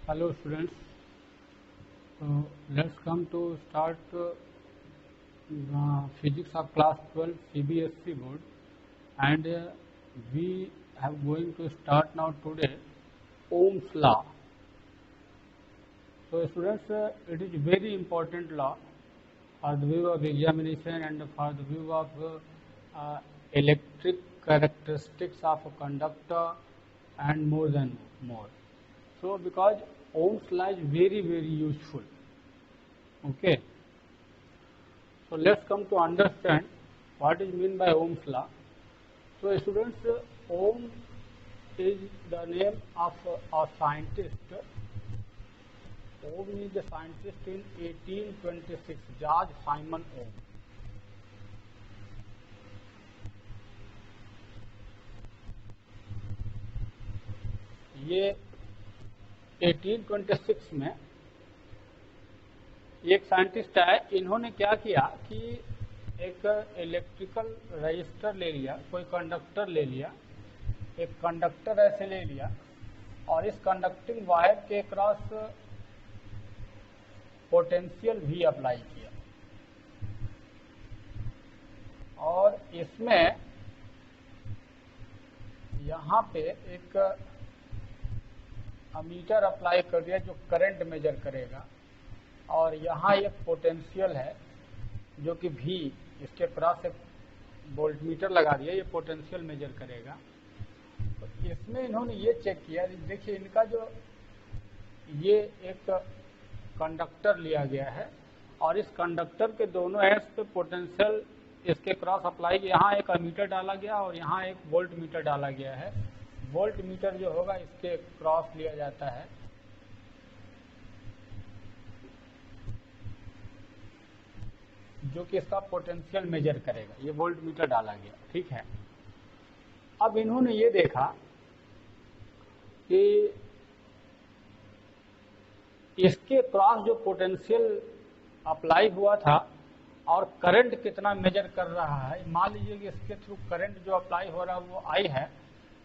Hello students, let's come to start physics of class 12 CBSE board, and we have going to start now today Ohm's law. So students, it is very important law for the view of examination and for the view of electric characteristics of a conductor and more than more. So because Ohm's law is very useful. Okay. So let's come to understand what is meant by Ohm's law. So students, Ohm is the name of a scientist. Ohm is the scientist in 1826, George Simon Ohm. ये 1826 में एक scientist आए, इन्होंने क्या किया कि एक electrical register ले लिया, कोई कंडक्टर ले लिया, एक कंडक्टर ऐसे ले लिया और इस कंडक्टिंग वायर के क्रॉस पोटेंशियल भी अप्लाई किया और इसमें यहाँ पे एक अमीटर अप्लाई कर दिया जो करंट मेजर करेगा और यहाँ एक पोटेंशियल है जो कि V, इसके क्रॉस एक वोल्टमीटर लगा दिया, ये पोटेंशियल मेजर करेगा। तो इसमें इन्होंने ये चेक किया, देखिए इनका जो ये एक कंडक्टर लिया गया है और इस कंडक्टर के दोनों एंड्स पे पोटेंशियल इसके क्रॉस अप्लाई, यहाँ एक अमीटर डाला गया और यहाँ एक वोल्ट मीटर डाला गया है। वोल्ट मीटर जो होगा इसके क्रॉस लिया जाता है, जो कि इसका पोटेंशियल मेजर करेगा, ये वोल्ट मीटर डाला गया, ठीक है। अब इन्होंने ये देखा कि इसके क्रॉस जो पोटेंशियल अप्लाई हुआ था और करंट कितना मेजर कर रहा है, मान लीजिए कि इसके थ्रू करंट जो अप्लाई हो रहा है वो I है,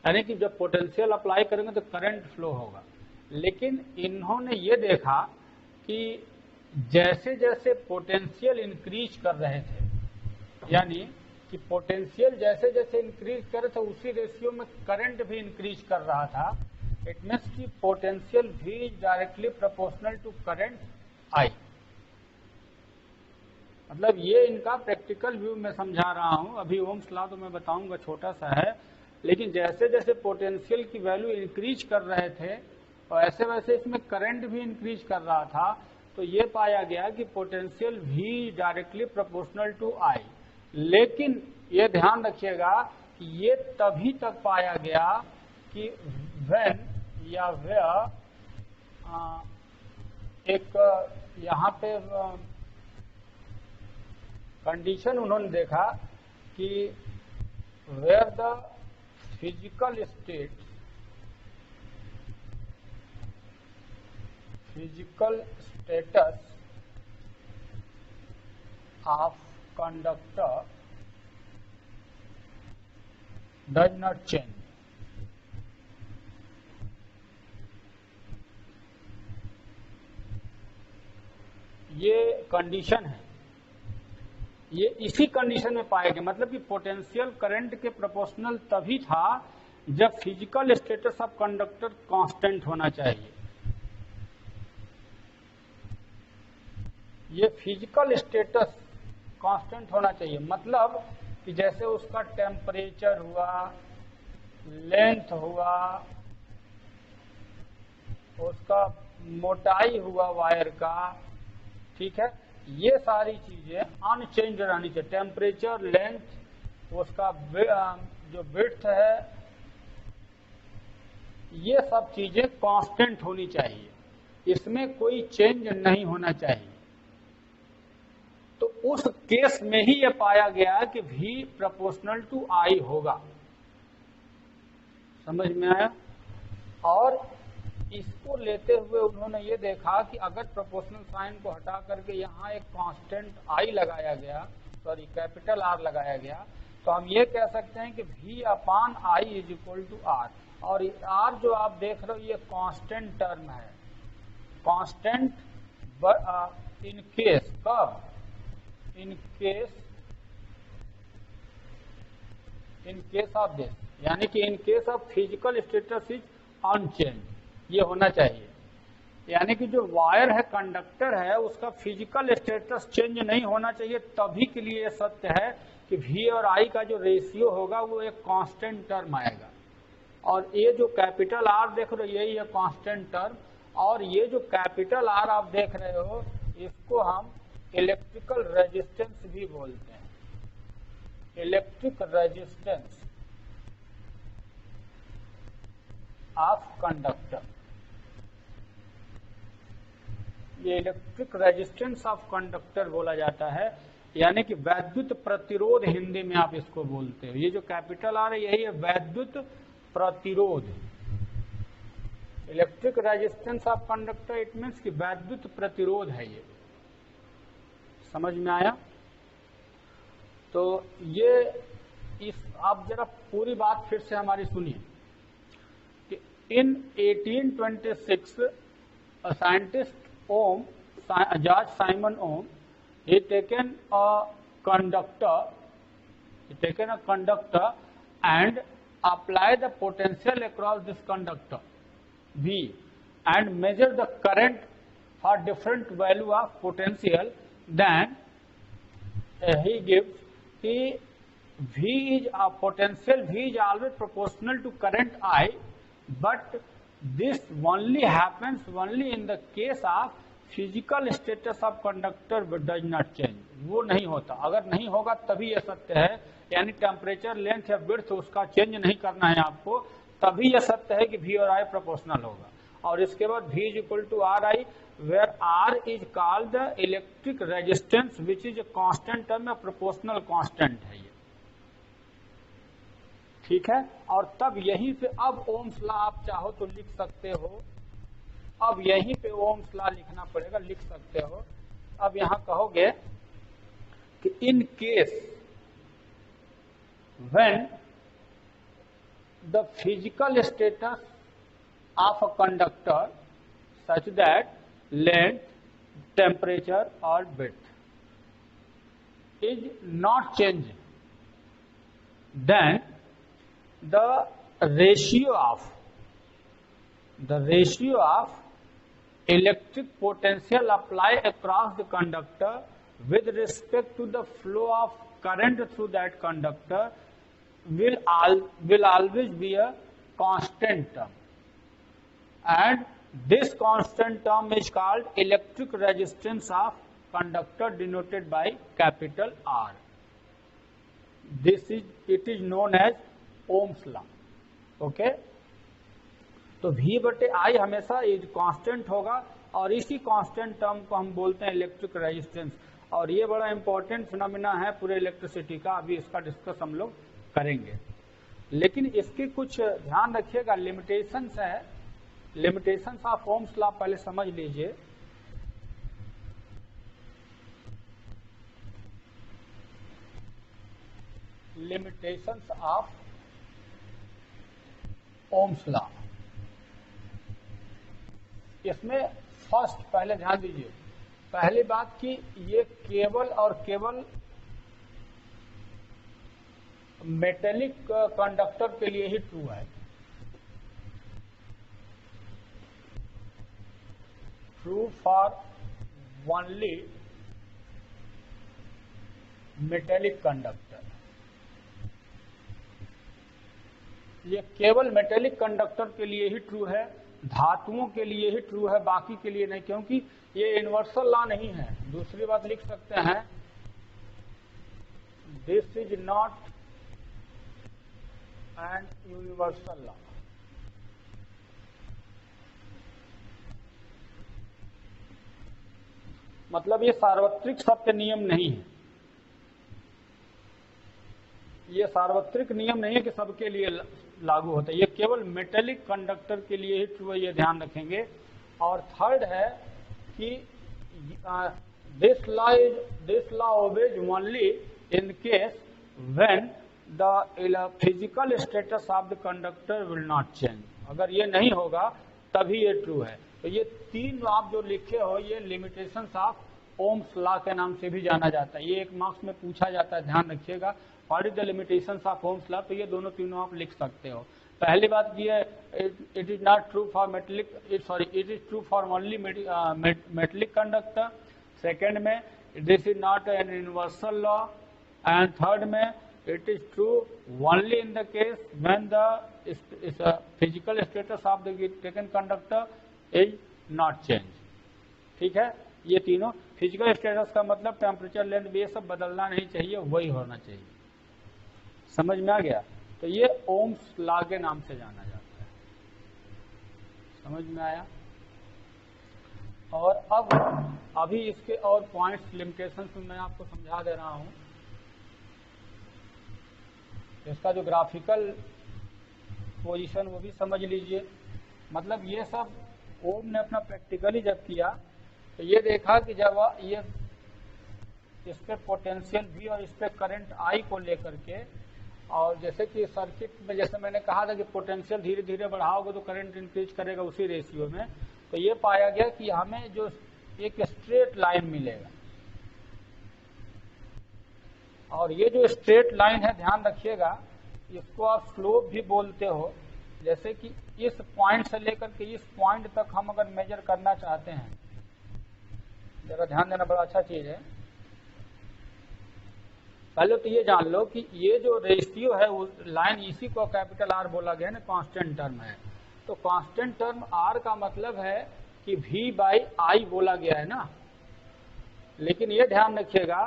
यानी कि जब पोटेंशियल अप्लाई करेंगे तो करंट फ्लो होगा। लेकिन इन्होंने ये देखा कि जैसे जैसे पोटेंशियल इंक्रीज कर रहे थे, यानी कि पोटेंशियल जैसे जैसे इंक्रीज कर रहे थे उसी रेशियो में करंट भी इंक्रीज कर रहा था। इट मीन्स कि पोटेंशियल भी is directly proportional to current I। मतलब ये इनका प्रैक्टिकल व्यू में समझा रहा हूं। अभी ओम्स लॉ तो मैं बताऊंगा, छोटा सा है, लेकिन जैसे जैसे पोटेंशियल की वैल्यू इंक्रीज कर रहे थे और ऐसे वैसे इसमें करंट भी इंक्रीज कर रहा था, तो ये पाया गया कि पोटेंशियल भी डायरेक्टली प्रोपोर्शनल टू I। लेकिन ये ध्यान रखिएगा कि ये तभी तक पाया गया कि व्हेन या वेयर एक यहाँ पे कंडीशन उन्होंने देखा कि where the physical status of conductor does not change। ये कंडीशन है, ये इसी कंडीशन में पाया गया। मतलब कि पोटेंशियल करंट के प्रोपोर्शनल तभी था जब physical status of conductor constant होना चाहिए। ये फिजिकल स्टेटस कांस्टेंट होना चाहिए, मतलब कि जैसे उसका टेम्परेचर हुआ, लेंथ हुआ, उसका मोटाई हुआ वायर का, ठीक है, ये सारी चीजें अनचेंज रहनी चाहिए। टेम्परेचर, लेंथ, उसका जो विड्थ है, ये सब चीजें कांस्टेंट होनी चाहिए, इसमें कोई चेंज नहीं होना चाहिए। तो उस केस में ही यह पाया गया कि V प्रोपोर्शनल टू I होगा। समझ में आया? और इसको लेते हुए उन्होंने ये देखा कि अगर प्रोपोर्शनल साइन को हटा करके यहाँ एक कांस्टेंट I लगाया गया, सॉरी कैपिटल R लगाया गया, तो हम ये कह सकते हैं कि V upon I is equal to R। और R जो आप देख रहे हो ये कांस्टेंट टर्म है, कांस्टेंट इन केस, कब, इन केस ऑफ दिस, यानी कि in case of physical status is unchange, ये होना चाहिए। यानी कि जो वायर है, कंडक्टर है, उसका फिजिकल स्टेटस चेंज नहीं होना चाहिए, तभी के लिए यह सत्य है कि V और I का जो रेशियो होगा वो एक कांस्टेंट टर्म आएगा। और ये जो कैपिटल R देख रहे हो, यही है कांस्टेंट टर्म। और ये जो कैपिटल R आप देख रहे हो, इसको हम इलेक्ट्रिकल रेजिस्टेंस भी बोलते हैं, इलेक्ट्रिक रेजिस्टेंस ऑफ कंडक्टर। ये इलेक्ट्रिक रेजिस्टेंस ऑफ कंडक्टर बोला जाता है, यानी कि वैद्युत प्रतिरोध हिंदी में आप इसको बोलते हो। ये जो कैपिटल R है, यही है वैद्युत प्रतिरोध। Electric resistance of conductor, it means कि वैद्युत प्रतिरोध है ये। समझ में आया? तो ये इस, आप जरा पूरी बात फिर से हमारी सुनिए कि इन 1826 scientist Ohm, George Simon Ohm, he taken a conductor and apply the potential across this conductor V and measure the current for different value of potential. Then he gives कि V is a potential V is always proportional to current I, but this only happens only in the case of physical status of conductor does not change. वो नहीं होता, अगर नहीं होगा तभी यह सत्य है, यानी टेम्परेचर, लेंथ या विड्थ उसका चेंज नहीं करना है आपको, तभी यह सत्य है कि V और I प्रोपोर्शनल होगा। और इसके बाद V is equal to RI, where R is called the electric resistance which is a constant term, या प्रोपोर्शनल कांस्टेंट है ये, ठीक है। और तब यहीं पे अब ओम्स लॉ आप चाहो तो लिख सकते हो, अब यहीं पे ओम्स लॉ लिखना पड़ेगा, लिख सकते हो। अब यहां कहोगे कि in case when the physical status of a conductor such that length, temperature और width is not change, then the ratio of electric potential applied across the conductor with respect to the flow of current through that conductor will always be a constant term, and this constant term is called electric resistance of conductor, denoted by capital R. It is known as Ohm's law. Okay, तो V/I हमेशा is constant होगा, और इसी constant term को हम बोलते हैं electric resistance. और ये बड़ा इंपॉर्टेंट फिनोमिना है पूरे इलेक्ट्रिसिटी का, अभी इसका डिस्कस हम लोग करेंगे। लेकिन इसके कुछ ध्यान रखिएगा, लिमिटेशंस है, लिमिटेशंस ऑफ ओम्स लॉ पहले समझ लीजिए। लिमिटेशंस ऑफ ओम्स लॉ, इसमें फर्स्ट पहले ध्यान दीजिए, पहली बात कि ये केवल और केवल मेटेलिक कंडक्टर के लिए ही ट्रू है, true for only metallic conductor. ये केवल मेटेलिक कंडक्टर के लिए ही ट्रू है, धातुओं के लिए ही ट्रू है, बाकी के लिए नहीं, क्योंकि ये यूनिवर्सल लॉ नहीं है। दूसरी बात लिख सकते हैं, this is not an universal law. मतलब ये सार्वत्रिक सत्य नियम नहीं है, ये सार्वत्रिक नियम नहीं है कि सबके लिए लागू होता है, ये केवल मेटेलिक कंडक्टर के लिए ही ट्रू है, ये ध्यान रखेंगे। और थर्ड है कि this law obeys only in case when the physical status of the conductor will not change. अगर ये नहीं होगा तभी ये ट्रू है। तो ये तीन आप जो लिखे हो ये लिमिटेशंस ऑफ ओम्स लॉ के नाम से भी जाना जाता है। ये एक मार्क्स में पूछा जाता है, ध्यान रखिएगा, what is the limitations of Ohm's law. तो ये दोनों तीनों आप लिख सकते हो। पहली बात ये है, it is not true for metallic, it is true for only metallic conductor. Second में this is not an universal law. And third में it is true only in the case when the physical status of the taken conductor is not changed। ठीक है, ये तीनों physical status का मतलब temperature, length, ये सब बदलना नहीं चाहिए, वही होना चाहिए। समझ में आ गया? तो ये ओम्स लॉ के नाम से जाना जाता है। समझ में आया? और अब अभी इसके और पॉइंट्स लिमिटेशंस में मैं आपको समझा दे रहा हूं। इसका जो ग्राफिकल पोजीशन वो भी समझ लीजिए। मतलब ये सब ओम ने अपना प्रैक्टिकली जब किया तो ये देखा कि जब ये इस पे पोटेंशियल V और इस पे करंट I को लेकर के, और जैसे कि सर्किट में जैसे मैंने कहा था कि पोटेंशियल धीरे धीरे बढ़ाओगे तो करंट इंक्रीज करेगा उसी रेशियो में, तो ये पाया गया कि हमें जो एक स्ट्रेट लाइन मिलेगा। और ये जो स्ट्रेट लाइन है, ध्यान रखिएगा, इसको आप स्लोप भी बोलते हो। जैसे कि इस पॉइंट से लेकर के इस पॉइंट तक हम अगर मेजर करना चाहते हैं, जरा ध्यान देना, बड़ा अच्छा चीज है। पहले तो ये जान लो कि ये जो रेशियो है वो लाइन, इसी को कैपिटल R बोला गया ना, कांस्टेंट टर्म है। तो कांस्टेंट टर्म R का मतलब है कि V बाई I बोला गया है ना। लेकिन ये ध्यान रखिएगा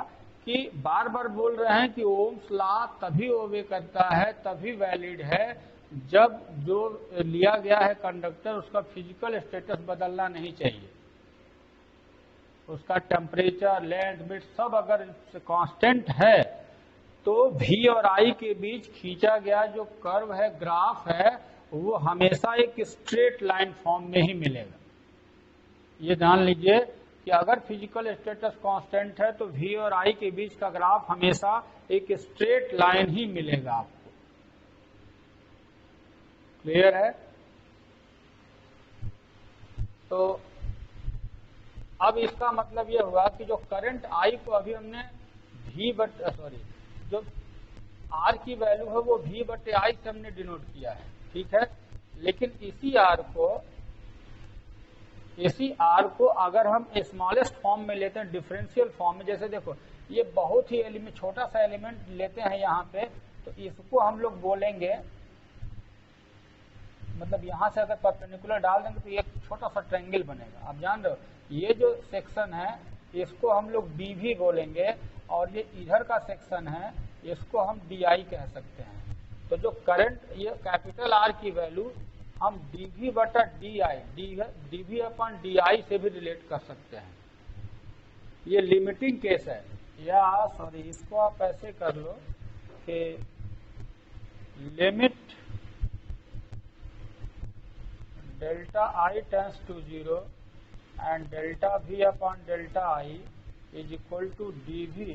कि बार बार बोल रहे हैं कि ओम्स लॉ तभी ओबे करता है, तभी वैलिड है, जब जो लिया गया है कंडक्टर उसका फिजिकल स्टेटस बदलना नहीं चाहिए। उसका टेम्परेचर, लेंथ, विड्थ सब अगर कांस्टेंट है तो V और I के बीच खींचा गया जो कर्व है, ग्राफ है, वो हमेशा एक स्ट्रेट लाइन फॉर्म में ही मिलेगा। ये जान लीजिए कि अगर फिजिकल स्टेटस कांस्टेंट है तो V और I के बीच का ग्राफ हमेशा एक स्ट्रेट लाइन ही मिलेगा आपको। क्लियर है? तो अब इसका मतलब यह हुआ कि जो करंट I को अभी हमने जो R की वैल्यू है वो V बटे I से हमने डिनोट किया है, ठीक है। लेकिन इसी R को अगर हम स्मॉलेस्ट फॉर्म में लेते हैं, डिफरेंशियल फॉर्म में, जैसे देखो ये बहुत ही छोटा सा एलिमेंट लेते हैं यहाँ पे, तो इसको हम लोग बोलेंगे, मतलब यहाँ से अगर परपेंडिकुलर डाल देंगे तो एक छोटा सा ट्रायंगल बनेगा। आप जान रहे हो, ये जो सेक्शन है इसको हम लोग DV बोलेंगे, और ये इधर का सेक्शन है इसको हम DI कह सकते हैं। तो जो करंट, ये कैपिटल R की वैल्यू हम DV बटा DV अपॉन DI से भी रिलेट कर सकते हैं। ये लिमिटिंग केस है, या इसको आप ऐसे कर लो कि limit delta I tends to 0 and delta V upon delta I is equal to DV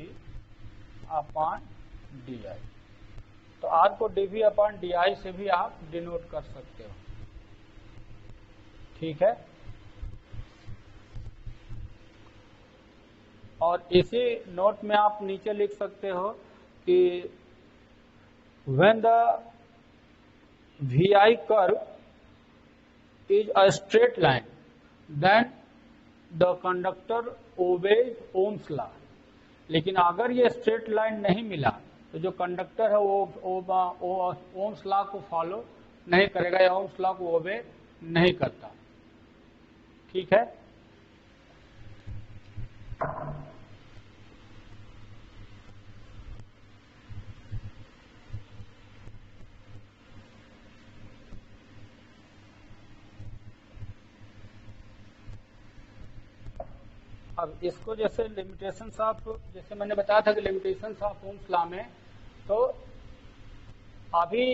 upon DI। तो R को DV अपॉन DI से भी आप डिनोट कर सकते हो, ठीक है। और इसी नोट में आप नीचे लिख सकते हो कि when the VI curve is a straight line, then the conductor obeys Ohm's law। लेकिन अगर ये स्ट्रेट लाइन नहीं मिला तो जो कंडक्टर है वो ओम्स लॉ को फॉलो नहीं करेगा या ओम्स लॉ को ओबे नहीं करता, ठीक है। अब इसको जैसे लिमिटेशंस ऑफ, जैसे मैंने बताया था कि लिमिटेशंस ऑफ ओम्स लॉ में, तो अभी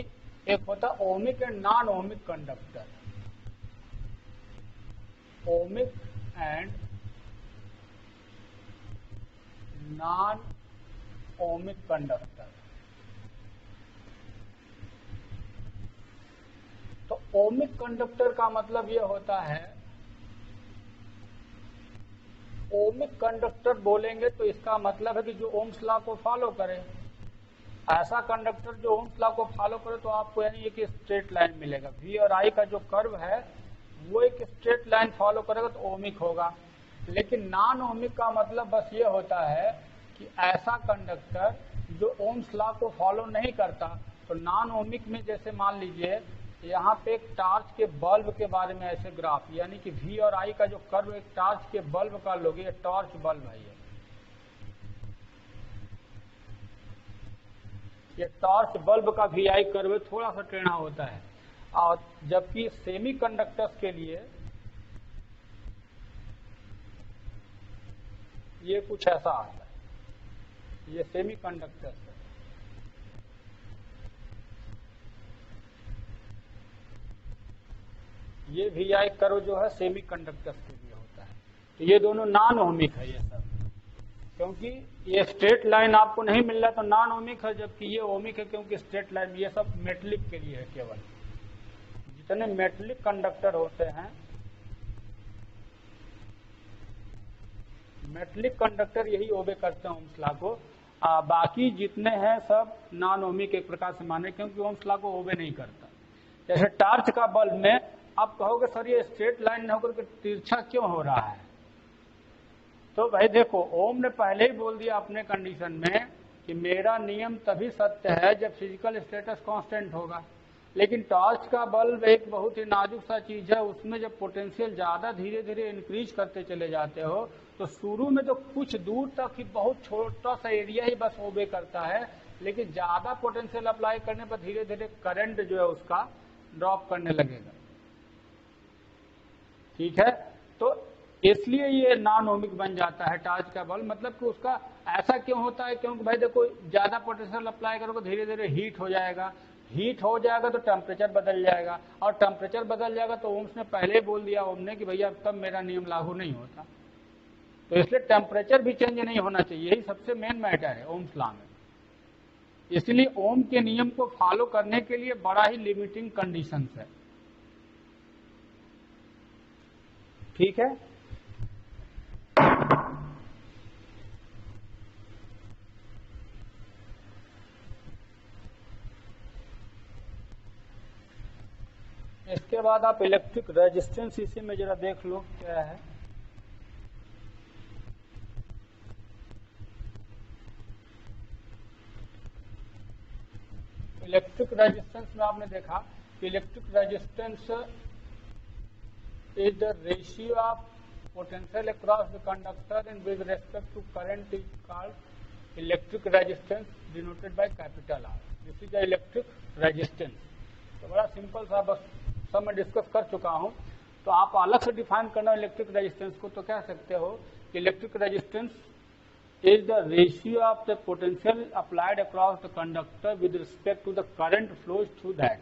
एक होता ohmic and non ohmic conductor. Ohmic and non ohmic conductor. तो ओमिक कंडक्टर का मतलब यह होता है ओमिक कंडक्टर बोलेंगे तो इसका मतलब है कि जो ओम्स लॉ को फॉलो करे। ऐसा कंडक्टर जो ओम्स लॉ को फॉलो करे तो आपको यानी एक स्ट्रेट लाइन मिलेगा। V और I का जो कर्व है वो एक स्ट्रेट लाइन फॉलो करेगा तो ओमिक होगा। लेकिन नॉन ओमिक का मतलब बस ये होता है कि ऐसा कंडक्टर जो ओम्स लॉ को फॉलो नहीं करता। तो नॉन ओमिक में जैसे मान लीजिए यहाँ पे एक टार्च के बल्ब के बारे में ऐसे ग्राफ, यानी कि V और I का जो कर्व एक टार्च के बल्ब का लोगे, ये टॉर्च बल्ब है, ये टॉर्च बल्ब का VI कर्व थोड़ा सा टेढ़ा होता है। और जबकि सेमी कंडक्टर्स के लिए ये कुछ ऐसा आता है, ये सेमी कंडक्टर्स है। ये VI कर्व जो है सेमी कंडक्टर्स के लिए होता है। तो ये दोनों नॉन ओमिक है ये सब, क्योंकि ये स्ट्रेट लाइन आपको नहीं मिल रहा तो नॉन ओमिक है, जबकि ये ओमिक है क्योंकि स्ट्रेट लाइन। ये सब मेटलिक के लिए है केवल। जितने मेटलिक कंडक्टर होते हैं, मेटलिक कंडक्टर यही ओबे करते हैं ओम्स लॉ को। बाकी जितने हैं सब नॉन ओमिक एक प्रकार से माने, क्योंकि ओम्स लॉ को ओबे नहीं करता। जैसे टार्च का बल्ब में आप कहोगे सर ये स्ट्रेट लाइन होकर के तिरछा क्यों हो रहा है, तो भाई देखो ओम ने पहले ही बोल दिया अपने कंडीशन में कि मेरा नियम तभी सत्य है जब फिजिकल स्टेटस कांस्टेंट होगा। लेकिन टॉर्च का बल्ब एक बहुत ही नाजुक सा चीज है, उसमें जब पोटेंशियल ज्यादा धीरे धीरे इंक्रीज करते चले जाते हो तो शुरू में तो कुछ दूर तक ही बहुत छोटा सा एरिया ही बस ओबे करता है, लेकिन ज्यादा पोटेंशियल अप्लाई करने पर धीरे धीरे करंट जो है उसका ड्रॉप करने लगेगा। ठीक है, तो इसलिए ये नॉन ओमिक बन जाता है टॉर्च का बल्ब। मतलब कि उसका ऐसा क्यों होता है, क्योंकि भाई देखो ज्यादा पोटेंशियल अप्लाई करोगे धीरे धीरे हीट हो जाएगा, हीट हो जाएगा तो टेम्परेचर बदल जाएगा, और टेम्परेचर बदल जाएगा तो ओम्स ने पहले ही बोल दिया ओम ने कि भैया तब मेरा नियम लागू नहीं होता। तो इसलिए टेम्परेचर भी चेंज नहीं होना चाहिए, यही सबसे मेन मैटर है ओम्स लॉ में। इसलिए ओम के नियम को फॉलो करने के लिए बड़ा ही लिमिटिंग कंडीशन है। ठीक है, इसके बाद आप इलेक्ट्रिक रेजिस्टेंस इसी में जरा देख लो क्या है। इलेक्ट्रिक रेजिस्टेंस में आपने देखा कि electric resistance is the ratio of potential across the conductor in with respect to current is called electric resistance denoted by capital R. This is the electric resistance. तो बड़ा सिंपल सा, बस सब मैं डिस्कस कर चुका हूं। तो आप अलग से डिफाइन करना इलेक्ट्रिक रेजिस्टेंस को, तो कह सकते हो कि electric resistance is the ratio of the potential applied across the conductor with respect to the current flows through that.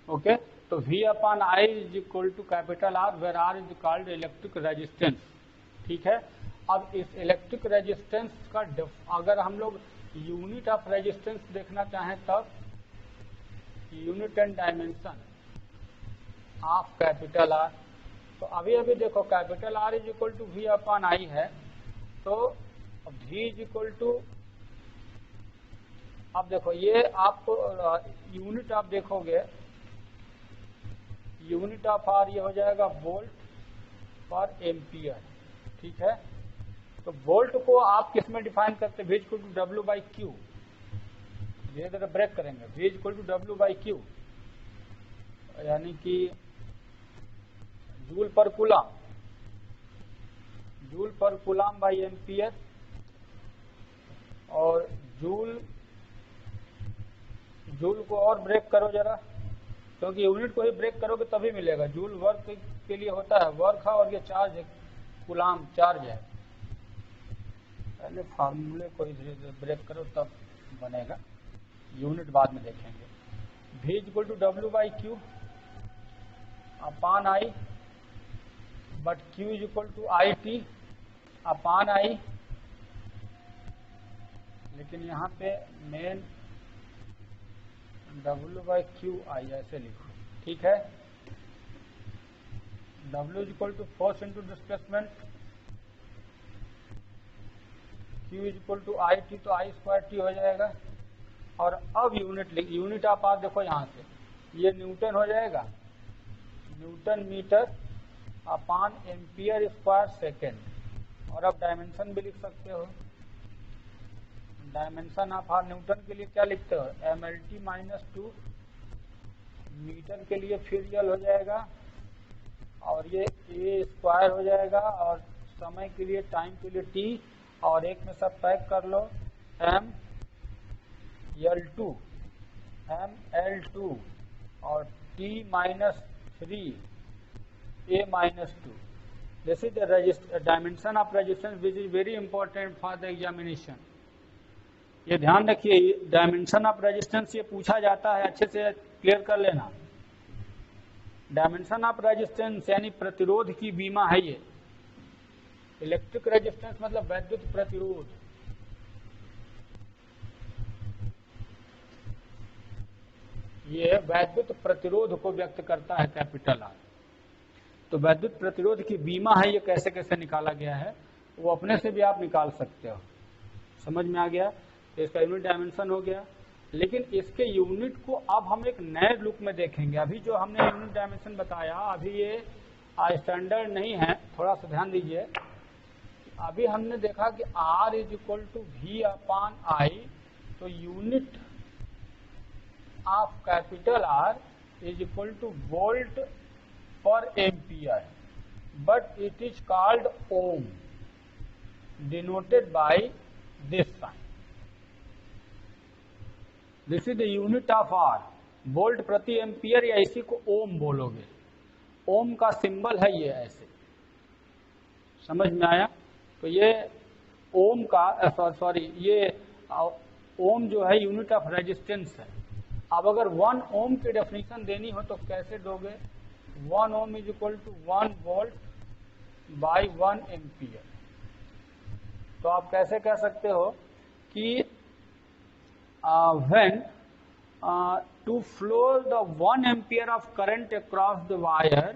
Okay, तो V upon I is equal to capital R, where R is called electric resistance. ठीक है, अब इस electric resistance का अगर हम लोग unit of resistance देखना चाहें तब unit and dimension of capital R। तो अभी अभी देखो capital R is equal to V upon I है, तो V इज इक्वल टू, अब देखो ये आपको यूनिट आप देखोगे, यूनिट ऑफ आर ये हो जाएगा वोल्ट पर एम्पियर। ठीक है, तो वोल्ट को आप किस में डिफाइन करते हैं, V equal to W by Q. धीरे धीरे ब्रेक करेंगे, V equal to W by Q, यानी कि joule per coulomb, joule per coulomb by ampere. और जूल को और ब्रेक करो जरा, क्योंकि यूनिट को ही ब्रेक करोगे तभी मिलेगा। जूल वर्क के लिए होता है, वर्क है, और ये चार्ज है, कूलम चार्ज है। पहले फार्मूले को ही धीरे धीरे ब्रेक करो तब बनेगा, यूनिट बाद में देखेंगे। V equal to W by Q upon I, but Q is equal to I T upon I. लेकिन यहाँ पे मेन W बाई क्यू आई ऐसे लिखो। ठीक है, W is equal to force into displacement, Q is equal to I T, तो I square T हो जाएगा। और अब यूनिट आप देखो यहाँ से, ये न्यूटन हो जाएगा, न्यूटन मीटर अपान एम्पियर स्क्वायर सेकेंड। और अब डायमेंशन भी लिख सकते हो, डायमेंशन आप न्यूटन के लिए क्या लिखते हो, MLT -2, मीटर के लिए फिर यल हो जाएगा, और ये ए स्क्वायर हो जाएगा, और समय के लिए, टाइम के लिए टी, और एक में सब पैक कर लो, ML2 और T -3 A -2। This is the dimension of resistance which is very important for the examination. ये ध्यान रखिए, डायमेंशन ऑफ रेजिस्टेंस ये पूछा जाता है, अच्छे से क्लियर कर लेना। डायमेंशन ऑफ रेजिस्टेंस यानी प्रतिरोध की बीमा है ये। इलेक्ट्रिक रेजिस्टेंस मतलब वैद्युत प्रतिरोध, ये वैद्युत प्रतिरोध को व्यक्त करता है, कैपिटल आर। तो वैद्युत प्रतिरोध की बीमा है, ये कैसे कैसे निकाला गया है वो अपने से भी आप निकाल सकते हो। समझ में आ गया? तो इसका यूनिट डायमेंशन हो गया, लेकिन इसके यूनिट को अब हम एक नए लुक में देखेंगे। अभी जो हमने यूनिट डायमेंशन बताया, अभी ये स्टैंडर्ड नहीं है, थोड़ा सा ध्यान दीजिए। अभी हमने देखा कि R is equal to V upon I, तो unit of capital R is equal to volt per ampere, but it is called ohm, denoted by this sign. This is the unit of R, volt प्रति ampere, या इसी को ओम बोलोगे। ओम का symbol है ये ऐसे, समझ में आया? तो ये ओम का ये ओम जो है यूनिट ऑफ रेजिस्टेंस है। अब अगर 1 ओम की डेफिनेशन देनी हो तो कैसे दोगे? 1 ohm is equal to 1 volt by 1 ampere. तो आप कैसे कह सकते हो कि when to flow the 1 ampere of current across the wire,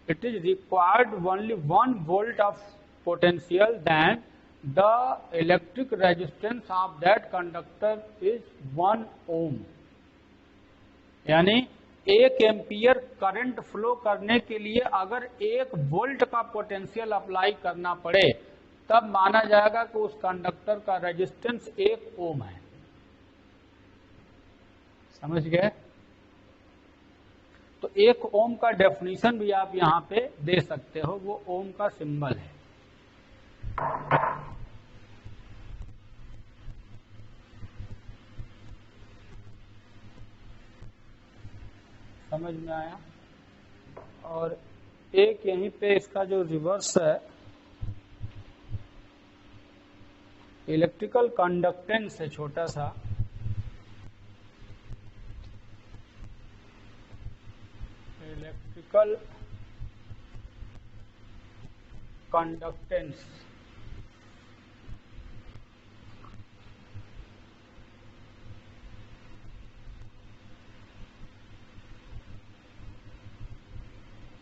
it is required only 1 volt of potential, then the electric resistance of that conductor is 1 ohm। यानी 1 ampere current flow करने के लिए अगर 1 वोल्ट का पोटेंशियल अप्लाई करना पड़े, तब माना जाएगा कि उस कंडक्टर का रेजिस्टेंस 1 ओम है। समझ गए? तो 1 ओम का डेफिनेशन भी आप यहां पे दे सकते हो, वो ओम का सिंबल है। समझ में आया? और एक यहीं पे इसका जो रिवर्स है, इलेक्ट्रिकल कंडक्टेंस है छोटा सा, इलेक्ट्रिकल कंडक्टेंस।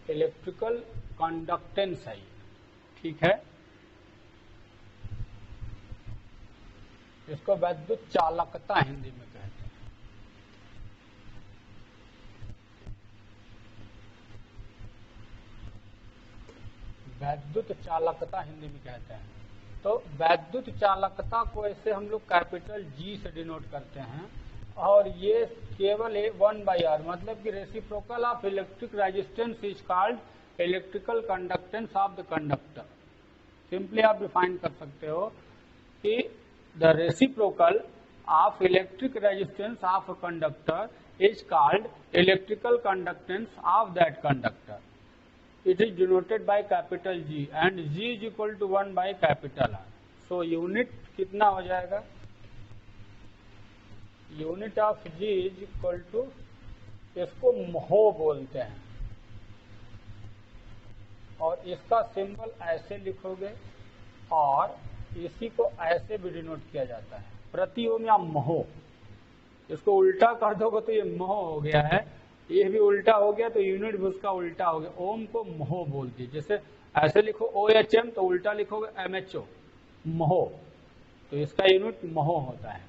इलेक्ट्रिकल कंडक्टेंस है ये, ठीक है? इसको वैद्युत चालकता हिंदी में कहते हैं। वैद्युत चालकता हिंदी में कहते हैं। तो वैद्युत चालकता को ऐसे हम लोग कैपिटल G से डिनोट करते हैं, और ये केवल 1/R, मतलब कि reciprocal of electric resistance is called electrical conductance of the conductor. Simply आप डिफाइन कर सकते हो कि the reciprocal of electric resistance of a conductor is called electrical conductance of that conductor. It is denoted by capital G and G is equal to 1 by capital R. So unit कितना हो जाएगा? Unit of G is equal to, इसको mho बोलते हैं, और इसका symbol ऐसे लिखोगे, और इसी को ऐसे भी डिनोट किया जाता है, प्रति ओम या महो। इसको उल्टा कर दोगे तो ये महो हो गया है, ये भी उल्टा हो गया तो यूनिट भी उसका उल्टा हो गया। ओम को महो बोलती है। जैसे ऐसे लिखो OHM तो उल्टा लिखोगे MHO, महो। तो इसका यूनिट महो होता है।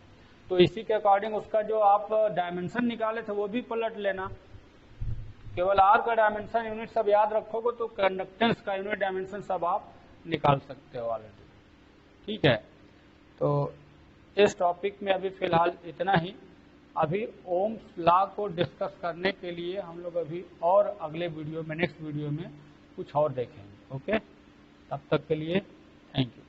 तो इसी के अकॉर्डिंग उसका जो आप डायमेंशन निकाले थे वो भी पलट लेना। केवल आर का डायमेंशन यूनिट सब याद रखोगे तो कंडक्टेंस का यूनिट डायमेंशन सब आप निकाल सकते हो ऑलरेडी। ठीक है, तो इस टॉपिक में अभी फिलहाल इतना ही। अभी ओम्स लॉ को डिस्कस करने के लिए हम लोग अभी और अगले वीडियो में, नेक्स्ट वीडियो में कुछ और देखेंगे। ओके, तब तक के लिए थैंक यू।